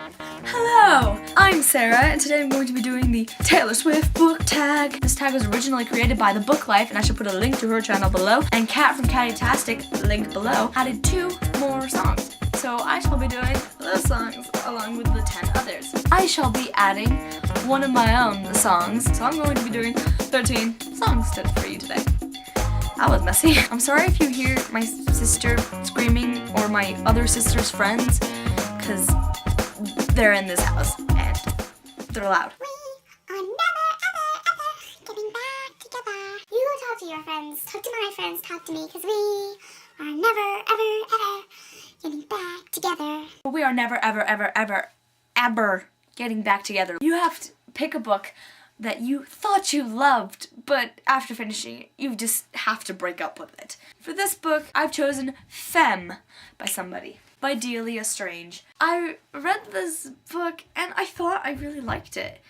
Hello, I'm Sarah, and today I'm going to be doing the Taylor Swift book tag. This tag was originally created by The Book Life, and I should put a link to her channel below. And Kat from Cattastic, link below, added 2 more songs. So I shall be doing those songs along with the 10 others. I shall be adding one of my own songs, so I'm going to be doing 13 songs for you today. That was messy. I'm sorry if you hear my sister screaming or my other sister's friends, because they're in this house and they're loud. We are never, ever, ever getting back together. You talk to your friends, talk to my friends, talk to me, because we are never, ever, ever getting back together. We are never, ever, ever, ever, ever getting back together. You have to pick a book that you thought you loved, but after finishing it, you just have to break up with it. For this book, I've chosen Femme by somebody, by Delia Strange. I read this book and I thought I really liked it.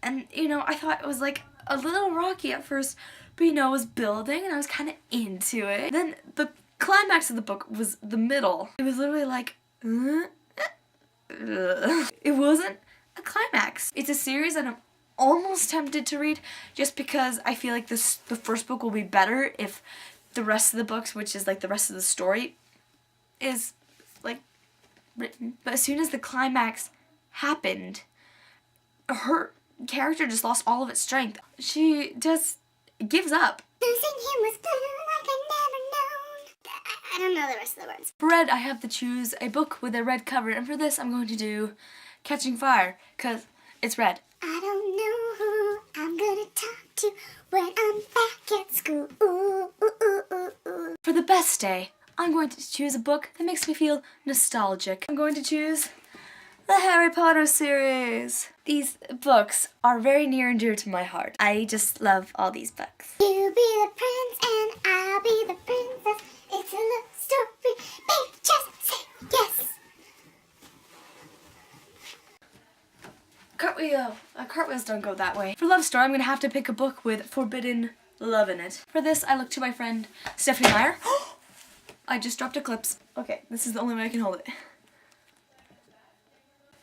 And, I thought it was like a little rocky at first, but it was building and I was kind of into it. Then the climax of the book was the middle. It was literally like, it wasn't a climax. It's a series that I'm almost tempted to read just because I feel like the first book will be better if the rest of the books, which is like the rest of the story, is like written. But as soon as the climax happened, her character just lost all of its strength. She just gives up. Losing him was blue like I never known. I don't know the rest of the words. For red, I have to choose a book with a red cover, and for this I'm going to do Catching Fire, because it's red. I don't know who I'm gonna talk to when I'm back at school. Ooh, ooh, ooh, ooh, ooh. For the best day, I'm going to choose a book that makes me feel nostalgic. I'm going to choose the Harry Potter series. These books are very near and dear to my heart. I just love all these books. You be the prince and I'll be the princess. It's a love story. Baby, just say yes. Cartwheels don't go that way. For love story, I'm gonna have to pick a book with forbidden love in it. For this, I look to my friend Stephanie Meyer. I just dropped Eclipse. Okay, this is the only way I can hold it.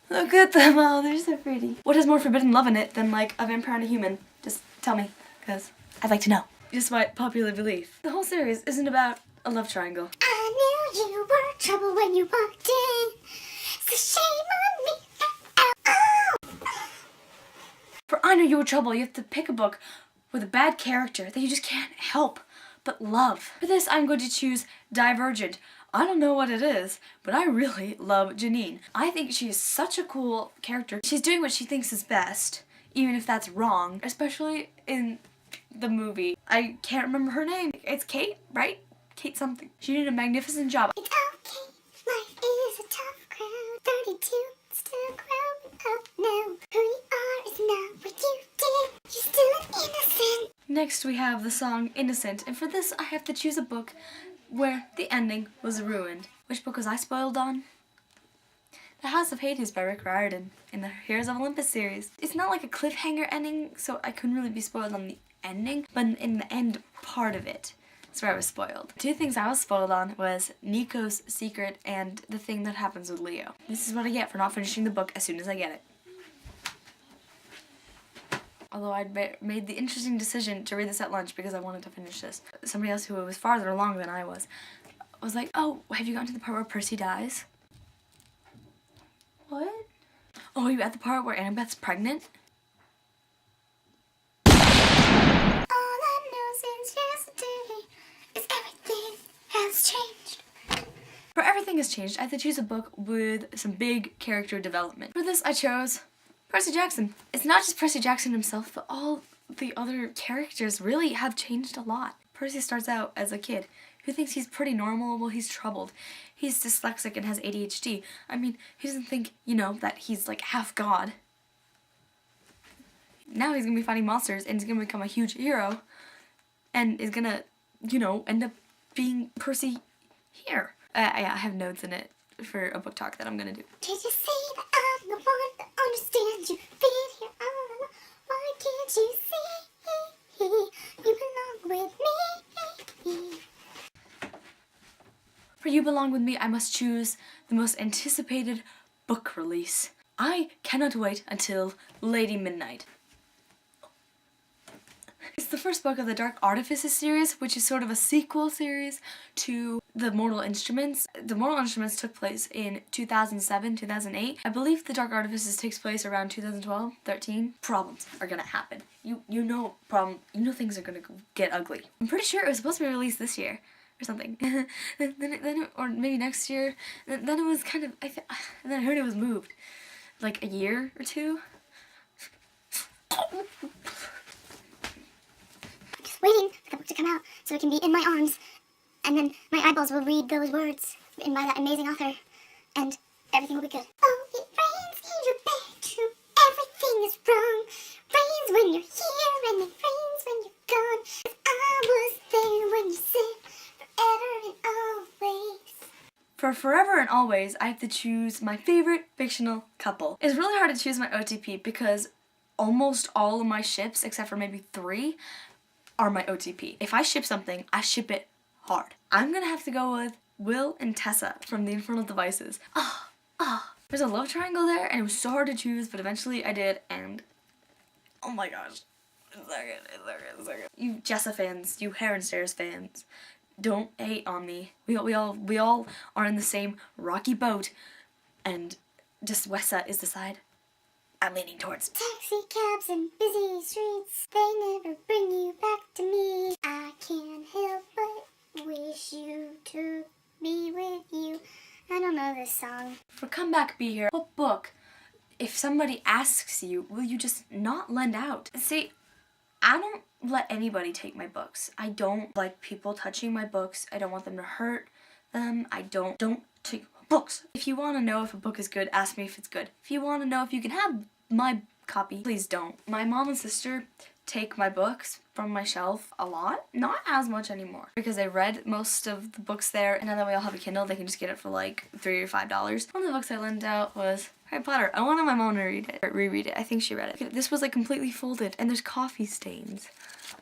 Look at them all, they're so pretty. What has more forbidden love in it than like a vampire and a human? Just tell me, because I'd like to know. Just my popular belief. The whole series isn't about a love triangle. I knew you were trouble when you walked in. So shame on me. For I Know You Were Trouble, you have to pick a book with a bad character that you just can't help but love. For this, I'm going to choose Divergent. I don't know what it is, but I really love Janine. I think she is such a cool character. She's doing what she thinks is best, even if that's wrong, especially in the movie. I can't remember her name. It's Kate, right? Kate something. She did a magnificent job. It's okay, life is a tough crowd. 32, still growing up now. Who you are is not what you did. You're still an innocent. Next we have the song Innocent, and for this I have to choose a book where the ending was ruined. Which book was I spoiled on? The House of Hades by Rick Riordan in the Heroes of Olympus series. It's not like a cliffhanger ending, so I couldn't really be spoiled on the ending, but in the end part of it, that's where I was spoiled. 2 things I was spoiled on was Nico's secret and the thing that happens with Leo. This is what I get for not finishing the book as soon as I get it. Although I'd made the interesting decision to read this at lunch because I wanted to finish this. Somebody else who was farther along than I was like, oh, have you gotten to the part where Percy dies? What? Oh, are you at the part where Annabeth's pregnant? All I know since yesterday is everything has changed. For Everything Has Changed, I had to choose a book with some big character development. For this, I chose Percy Jackson. It's not just Percy Jackson himself, but all the other characters really have changed a lot. Percy starts out as a kid who thinks he's pretty normal. Well, he's troubled. He's dyslexic and has ADHD. I mean, he doesn't think, that he's like half god. Now he's gonna be fighting monsters and he's gonna become a huge hero and is gonna, end up being Percy here. I have notes in it for a book talk that I'm gonna do. Did you see that I'm the one that understands you? Fit here, why can't you see? You belong with me. For You Belong With Me, I must choose the most anticipated book release I cannot wait until Lady Midnight. It's the first book of the Dark Artifices series, which is sort of a sequel series to the Mortal Instruments. The Mortal Instruments took place in 2007, 2008. I believe the Dark Artifices takes place around 2012, 13. Problems are gonna happen. You know things are gonna get ugly. I'm pretty sure it was supposed to be released this year or something. Or maybe next year. Then it was kind of, and then I heard it was moved like a year or two. Waiting for the book to come out so it can be in my arms, and then my eyeballs will read those words written by that amazing author, and everything will be good. Oh, it rains in your bedroom, everything is wrong. Rains when you're here, and it rains when you're gone. 'Cause I was there when you said forever and always. For Forever and Always, I have to choose my favorite fictional couple. It's really hard to choose my OTP because almost all of my ships, except for maybe 3, are my OTP. If I ship something, I ship it hard. I'm gonna have to go with Will and Tessa from The Infernal Devices. There's a love triangle there, and it was so hard to choose, but eventually I did, and oh my gosh, it's so good, it's so good, it's so good. You Jessa fans, you Hair and Stairs fans, don't hate on me. We all are in the same rocky boat, and just Wessa is the side I'm leaning towards. Taxi cabs and busy streets, they never bring you back to me. I can't help but wish you took me with you. I don't know this song. For Come Back, Be Here, what book, if somebody asks you, will you just not lend out? See, I don't let anybody take my books. I don't like people touching my books. I don't want them to hurt them. I don't take books. If you want to know if a book is good, ask me if it's good. If you want to know if you can have my copy, please don't. My mom and sister take my books from my shelf a lot. Not as much anymore because I read most of the books there, and now that we all have a Kindle, they can just get it for like $3 or $5. One of the books I lent out was Harry Potter. I wanted my mom to read it, or reread it. I think she read it. This was like completely folded, and there's coffee stains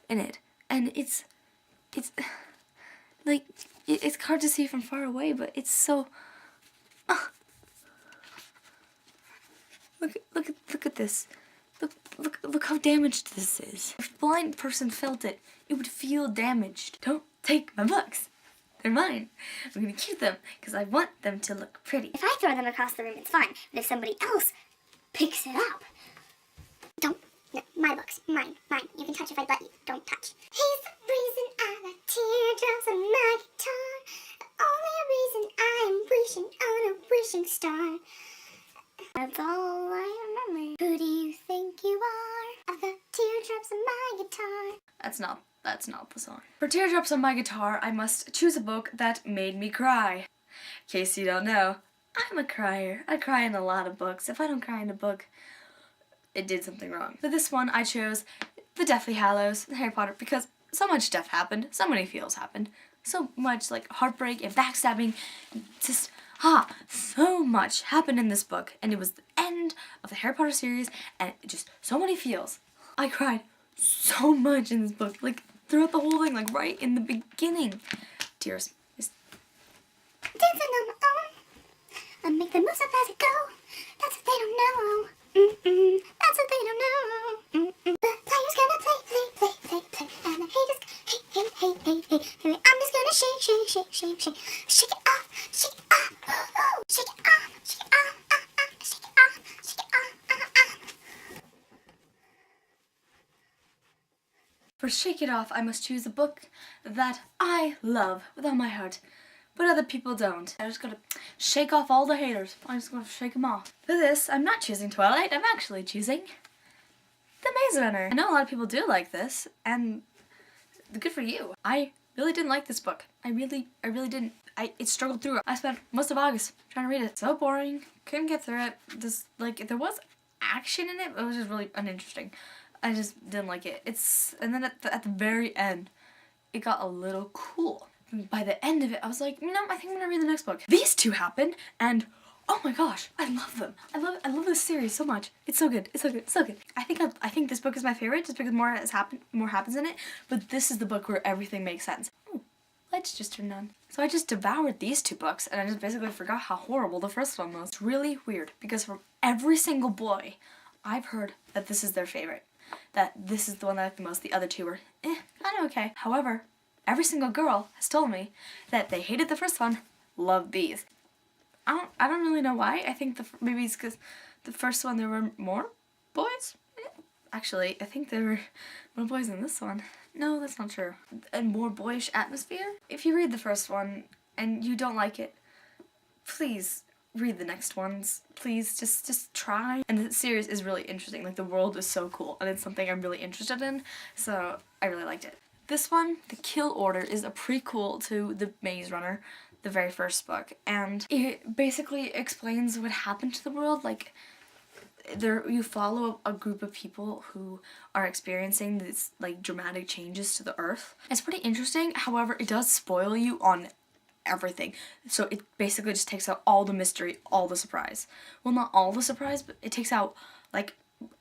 in it, and it's like it's hard to see from far away, but it's so. Look at this. Look how damaged this is. If a blind person felt it, it would feel damaged. Don't take my books. They're mine. I'm gonna keep them because I want them to look pretty. If I throw them across the room, it's fine. But if somebody else picks it up, don't. No, my books. Mine. You can touch if I'd let you. Don't touch. He's the reason I got teardrops on my guitar. The only reason I am wishing on a wishing star. That's all I remember. Who do you think you are? I've got teardrops on my guitar. That's not the song. For Teardrops on My Guitar, I must choose a book that made me cry. In case you don't know, I'm a crier. I cry in a lot of books. If I don't cry in a book, it did something wrong. For this one, I chose The Deathly Hallows, Harry Potter, because so much stuff happened, so many feels happened, so much like heartbreak and backstabbing, just so much happened in this book, and it was the end of the Harry Potter series, and just so many feels. I cried so much in this book, like throughout the whole thing, like right in the beginning. Tears. Dancing on my own, I make the moves up as I go. That's what they don't know. That's what they don't know. The players gonna play, and the haters hate. I'm just gonna shake it off, shake it off, oh, shake it off, shake it off, shake it off, shake it off. For Shake It Off, I must choose a book that I love with all my heart, but other people don't. I just gotta shake off all the haters. I just gotta shake them off. For this, I'm not choosing Twilight. I'm actually choosing The Maze Runner. I know a lot of people do like this, and good for you. I really didn't like this book. I really didn't. It struggled through it. I spent most of August trying to read it. So boring. Couldn't get through it. Just like there was action in it, but it was just really uninteresting. I just didn't like it. And then at the very end, it got a little cool. By the end of it, I was like, no, I think I'm gonna read the next book. These two happen, and oh my gosh, I love them. I love this series so much. It's so good. It's so good. It's so good. I think this book is my favorite just because more happens in it. But this is the book where everything makes sense. Ooh, lights just turned on. So I just devoured these two books, and I just basically forgot how horrible the first one was. It's really weird because for every single boy I've heard that this is their favorite. That this is the one I like the most. The other two were kind of okay. However, every single girl has told me that they hated the first one, loved these. I don't really know why. I think maybe it's because the first one there were more boys. Actually, I think there were more boys in this one. No, that's not true. A more boyish atmosphere. If you read the first one and you don't like it, please read the next ones. Please just try. And the series is really interesting. Like, the world is so cool and it's something I'm really interested in, so I really liked it. This one, The Kill Order, is a prequel to The Maze Runner, the very first book, and it basically explains what happened to the world. Like, you follow a group of people who are experiencing these like dramatic changes to the earth. It's pretty interesting, however it does spoil you on everything. So it basically just takes out all the mystery, all the surprise. Well, not all the surprise, but it takes out like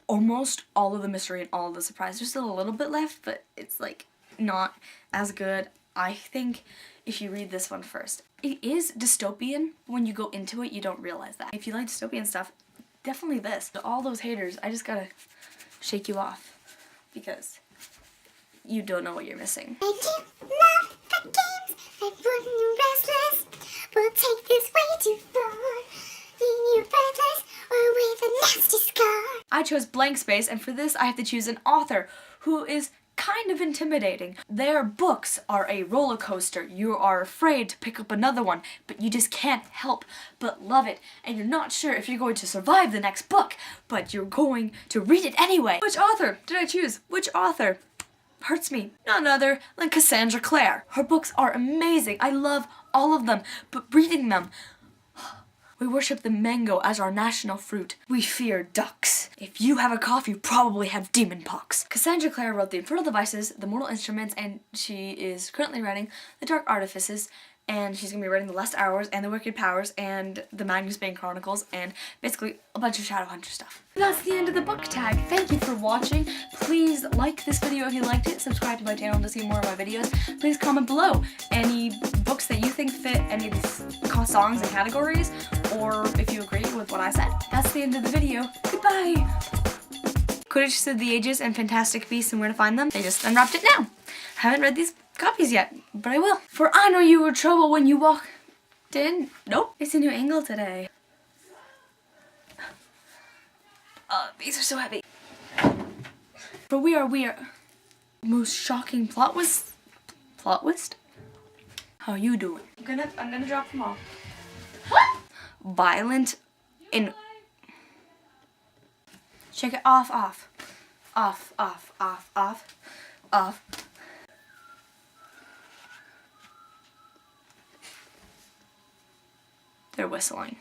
almost all of the mystery and all of the surprise. There's still a little bit left, but it's like not as good. I think if you read this one first. It is dystopian. When you go into it, you don't realize that. If you like dystopian stuff, definitely this. All those haters, I just gotta shake you off because you don't know what you're missing. I do love the games that wouldn't restless. We'll take this way too far. Leave you breathless or with a nasty scar. I chose blank space, and for this I have to choose an author who is kind of intimidating. Their books are a roller coaster. You are afraid to pick up another one, but you just can't help but love it. And you're not sure if you're going to survive the next book, but you're going to read it anyway. Which author did I choose? Which author? Hurts me. None other than Cassandra Clare. Her books are amazing. I love all of them, but reading them, we worship the mango as our national fruit. We fear ducks. If you have a cough, you probably have demon pox. Cassandra Clare wrote The Infernal Devices, The Mortal Instruments, and she is currently writing The Dark Artifices, and she's going to be writing The Last Hours, and The Wicked Powers, and The Magnus Bane Chronicles, and basically a bunch of Shadowhunter stuff. That's the end of the book tag. Thank you for watching. Please like this video if you liked it, subscribe to my channel to see more of my videos. Please comment below any books that you think fit any of these songs and categories, or if you agree with what I said. That's the end of the video. Goodbye! Quidditch Through the Ages and Fantastic Beasts and Where to Find Them. I just unwrapped it now. Haven't read these copies yet, but I will. For I know you were trouble when you walked in. Nope. It's a new angle today. These are so heavy. For we are most shocking plot twist? How you doing? I'm gonna drop them all. What? Violent in. Check it off. They're whistling.